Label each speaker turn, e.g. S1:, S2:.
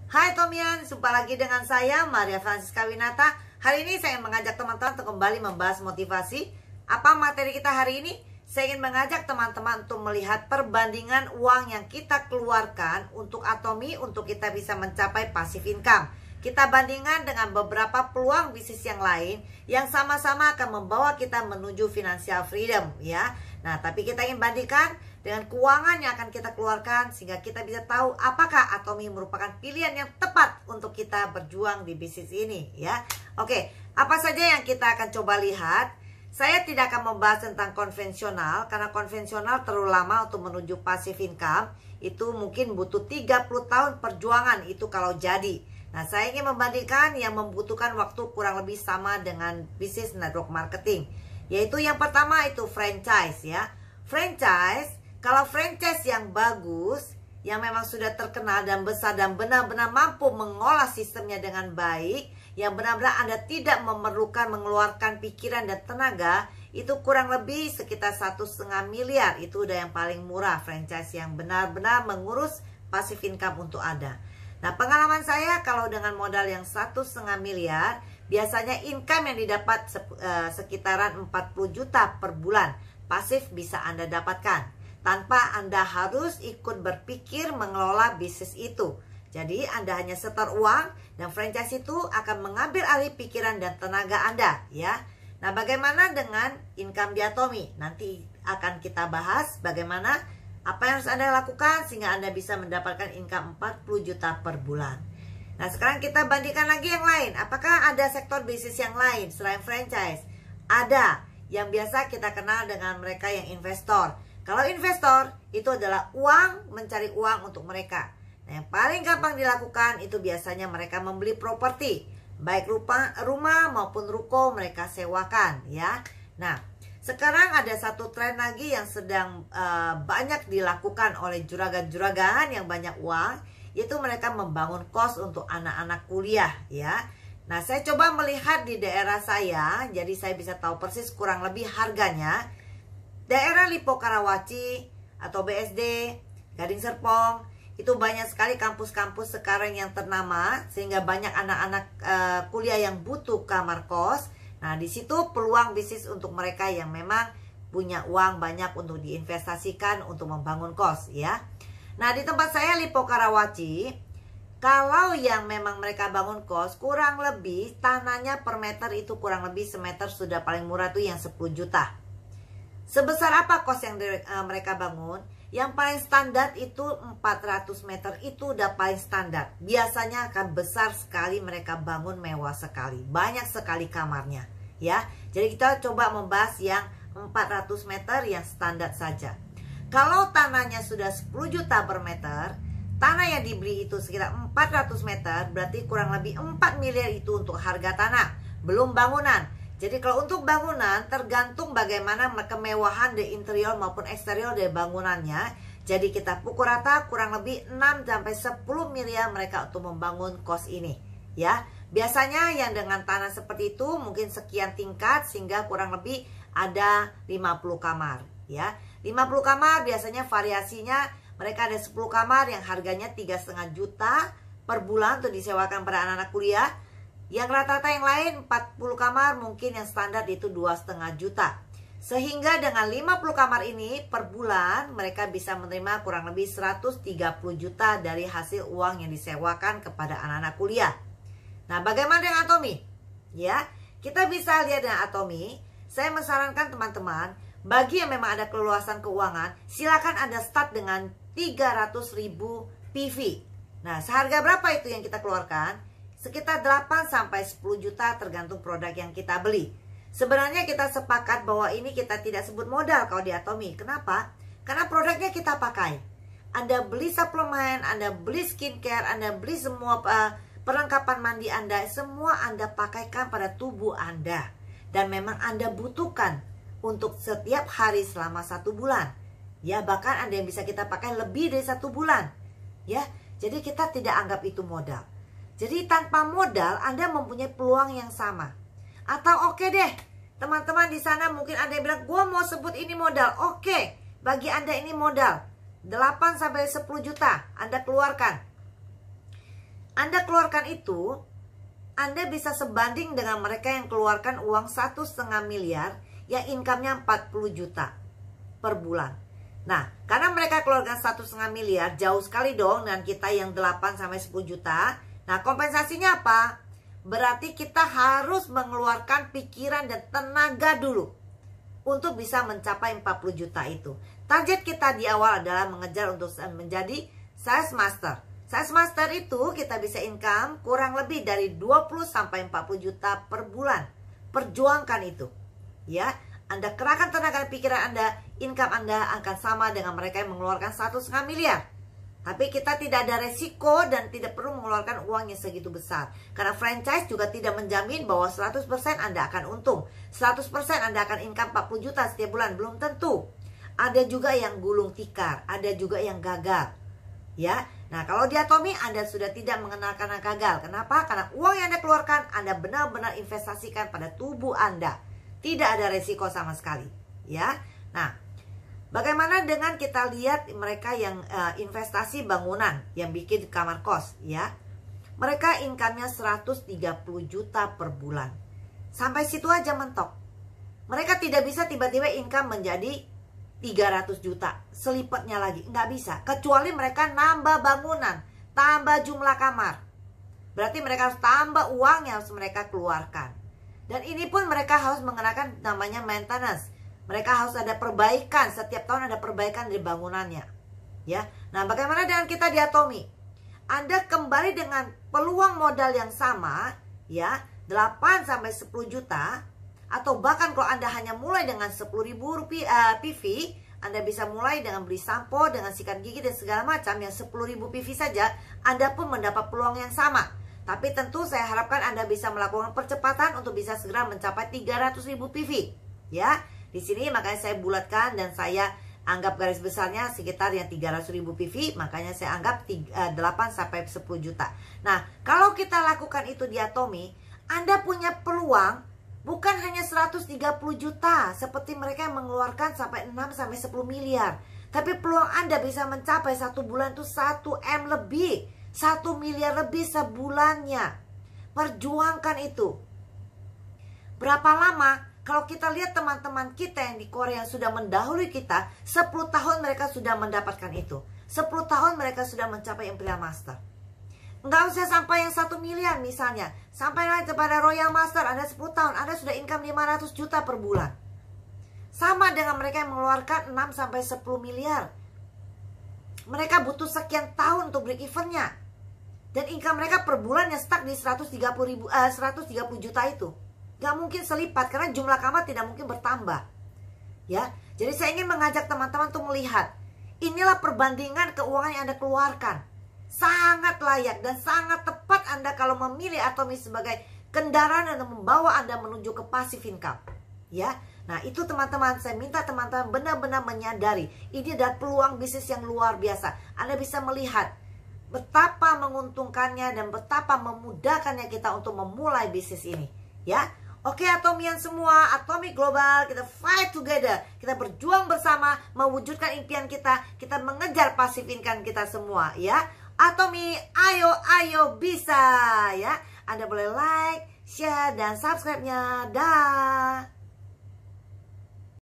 S1: Hai Tomian, jumpa lagi dengan saya Maria Francisca Winata. Hari ini saya ingin mengajak teman-teman untuk kembali membahas motivasi. Apa materi kita hari ini? Saya ingin mengajak teman-teman untuk melihat perbandingan uang yang kita keluarkan untuk Atomi untuk kita bisa mencapai passive income. Kita bandingkan dengan beberapa peluang bisnis yang lain yang sama-sama akan membawa kita menuju financial freedom ya. Nah, tapi kita ingin bandingkan dengan keuangan yang akan kita keluarkan sehingga kita bisa tahu apakah Atomi merupakan pilihan yang tepat untuk kita berjuang di bisnis ini ya. Oke, apa saja yang kita akan coba lihat? Saya tidak akan membahas tentang konvensional karena konvensional terlalu lama untuk menuju passive income. Itu mungkin butuh 30 tahun perjuangan itu kalau jadi. Nah, saya ingin membandingkan yang membutuhkan waktu kurang lebih sama dengan bisnis network marketing. Yaitu yang pertama itu franchise ya. Franchise, kalau franchise yang bagus, yang memang sudah terkenal dan besar dan benar-benar mampu mengolah sistemnya dengan baik, yang benar-benar Anda tidak memerlukan mengeluarkan pikiran dan tenaga, itu kurang lebih sekitar 1,5 miliar. Itu udah yang paling murah franchise yang benar-benar mengurus passive income untuk Anda. Nah, pengalaman saya kalau dengan modal yang 1,5 miliar, biasanya income yang didapat sekitaran 40 juta per bulan. Pasif bisa Anda dapatkan tanpa Anda harus ikut berpikir mengelola bisnis itu. Jadi Anda hanya setor uang dan franchise itu akan mengambil alih pikiran dan tenaga Anda ya. Nah, bagaimana dengan income di Atomi? Nanti akan kita bahas bagaimana apa yang harus Anda lakukan sehingga Anda bisa mendapatkan income 40 juta per bulan. Nah, sekarang kita bandingkan lagi yang lain. Apakah ada sektor bisnis yang lain selain franchise? Ada, yang biasa kita kenal dengan mereka yang investor. Kalau investor, itu adalah uang, mencari uang untuk mereka. Nah, yang paling gampang dilakukan itu biasanya mereka membeli properti. Baik rumah maupun ruko mereka sewakan ya. Nah, sekarang ada satu tren lagi yang sedang banyak dilakukan oleh juragan-juragan yang banyak uang, yaitu mereka membangun kos untuk anak-anak kuliah ya. Nah, saya coba melihat di daerah saya, jadi saya bisa tahu persis kurang lebih harganya. Daerah Lipo Karawaci atau BSD, Gading Serpong, itu banyak sekali kampus-kampus sekarang yang ternama sehingga banyak anak-anak kuliah yang butuh kamar kos. Nah, di situ peluang bisnis untuk mereka yang memang punya uang banyak untuk diinvestasikan untuk membangun kos ya. Nah, di tempat saya Lipo Karawaci, kalau yang memang mereka bangun kos, kurang lebih tanahnya per meter itu kurang lebih semeter sudah paling murah tuh yang 10 juta. Sebesar apa kos yang mereka bangun? Yang paling standar itu 400 meter, itu udah paling standar. Biasanya akan besar sekali mereka bangun, mewah sekali, banyak sekali kamarnya ya. Jadi kita coba membahas yang 400 meter yang standar saja. Kalau tanahnya sudah 10 juta per meter, tanah yang dibeli itu sekitar 400 meter, berarti kurang lebih 4 miliar itu untuk harga tanah, belum bangunan. Jadi kalau untuk bangunan tergantung bagaimana kemewahan di interior maupun eksterior dari bangunannya. Jadi kita pukul rata kurang lebih 6-10 miliar mereka untuk membangun kos ini ya. Biasanya yang dengan tanah seperti itu mungkin sekian tingkat sehingga kurang lebih ada 50 kamar ya. 50 kamar biasanya variasinya mereka ada 10 kamar yang harganya 3,5 juta per bulan untuk disewakan pada anak-anak kuliah. Yang rata-rata yang lain 40 kamar mungkin yang standar itu 2,5 juta. Sehingga dengan 50 kamar ini per bulan mereka bisa menerima kurang lebih 130 juta dari hasil uang yang disewakan kepada anak-anak kuliah. Nah, bagaimana dengan Atomi? Ya, kita bisa lihat dengan Atomi. Saya menyarankan teman-teman, bagi yang memang ada keluasan keuangan, silakan Anda start dengan 300.000 PV. Nah, seharga berapa itu yang kita keluarkan? Sekitar 8-10 juta tergantung produk yang kita beli. Sebenarnya kita sepakat bahwa ini kita tidak sebut modal kalau di Atomi. Kenapa? Karena produknya kita pakai. Anda beli suplemen, Anda beli skincare, Anda beli semua perlengkapan mandi Anda, semua Anda pakaikan pada tubuh Anda. Dan memang Anda butuhkan untuk setiap hari selama 1 bulan. Ya, bahkan ada yang bisa kita pakai lebih dari 1 bulan. Ya, jadi kita tidak anggap itu modal. Jadi tanpa modal Anda mempunyai peluang yang sama. Atau oke deh, teman-teman di sana mungkin Anda bilang, gue mau sebut ini modal. Oke, bagi Anda ini modal. 8-10 juta Anda keluarkan. Anda keluarkan itu, Anda bisa sebanding dengan mereka yang keluarkan uang 1,5 miliar yang income-nya 40 juta per bulan. Nah, karena mereka keluarkan 1,5 miliar, jauh sekali dong dengan kita yang 8 sampai 10 juta. Nah, kompensasinya apa? Berarti kita harus mengeluarkan pikiran dan tenaga dulu untuk bisa mencapai 40 juta itu. Target kita di awal adalah mengejar untuk menjadi sales master. Sales master itu kita bisa income kurang lebih dari 20 sampai 40 juta per bulan. Perjuangkan itu. Ya, Anda kerahkan tenaga dan pikiran Anda, income Anda akan sama dengan mereka yang mengeluarkan 1,5 miliar. Tapi kita tidak ada resiko dan tidak perlu mengeluarkan uang yang segitu besar. Karena franchise juga tidak menjamin bahwa 100% Anda akan untung. 100% Anda akan income 40 juta setiap bulan. Belum tentu. Ada juga yang gulung tikar. Ada juga yang gagal. Ya, nah kalau di Atomy Anda sudah tidak mengenalkan yang gagal. Kenapa? Karena uang yang Anda keluarkan Anda benar-benar investasikan pada tubuh Anda. Tidak ada resiko sama sekali. Ya, nah bagaimana dengan kita lihat mereka yang investasi bangunan, yang bikin kamar kos, ya? Mereka income-nya 130 juta per bulan. Sampai situ aja mentok. Mereka tidak bisa tiba-tiba income menjadi 300 juta. Selipatnya lagi. Nggak bisa. Kecuali mereka nambah bangunan, tambah jumlah kamar. Berarti mereka harus tambah uang yang harus mereka keluarkan. Dan ini pun mereka harus mengenakan namanya maintenance. Mereka harus ada perbaikan, setiap tahun ada perbaikan dari bangunannya. Ya. Nah, bagaimana dengan kita di Atomy? Anda kembali dengan peluang modal yang sama, ya, 8 sampai 10 juta, atau bahkan kalau Anda hanya mulai dengan 10.000 rupiah PV, Anda bisa mulai dengan beli sampo, dengan sikat gigi dan segala macam yang 10.000 PV saja, Anda pun mendapat peluang yang sama. Tapi tentu saya harapkan Anda bisa melakukan percepatan untuk bisa segera mencapai 300.000 PV, ya. Di sini makanya saya bulatkan dan saya anggap garis besarnya sekitar yang 300.000 PV, makanya saya anggap 8 sampai 10 juta. Nah, kalau kita lakukan itu di Atomy, Anda punya peluang bukan hanya 130 juta seperti mereka yang mengeluarkan sampai 6 sampai 10 miliar. Tapi peluang Anda bisa mencapai satu bulan itu 1 M lebih, 1 miliar lebih sebulannya. Perjuangkan itu. Berapa lama? Kalau kita lihat teman-teman kita yang di Korea yang sudah mendahului kita, 10 tahun mereka sudah mendapatkan itu. 10 tahun mereka sudah mencapai Imperial Master. Nggak usah sampai yang 1 miliar misalnya. Sampailah kepada Royal Master, Anda 10 tahun, Anda sudah income 500 juta per bulan. Sama dengan mereka yang mengeluarkan 6 sampai 10 miliar. Mereka butuh sekian tahun untuk break even-nya. Dan income mereka per bulan yang stuck di 130 juta itu. Gak mungkin selipat karena jumlah kamar tidak mungkin bertambah. Ya, jadi saya ingin mengajak teman-teman untuk melihat. Inilah perbandingan keuangan yang Anda keluarkan. Sangat layak dan sangat tepat Anda kalau memilih Atomy sebagai kendaraan yang membawa Anda menuju ke passive income. Ya, nah itu teman-teman, saya minta teman-teman benar-benar menyadari ini adalah peluang bisnis yang luar biasa. Anda bisa melihat betapa menguntungkannya dan betapa memudahkannya kita untuk memulai bisnis ini. Ya, oke Atomyan semua, Atomy Global, kita fight together. Kita berjuang bersama mewujudkan impian kita. Kita mengejar passive income kita semua, ya. Atomy, ayo bisa, ya. Anda boleh like, share, dan subscribe-nya. Dah.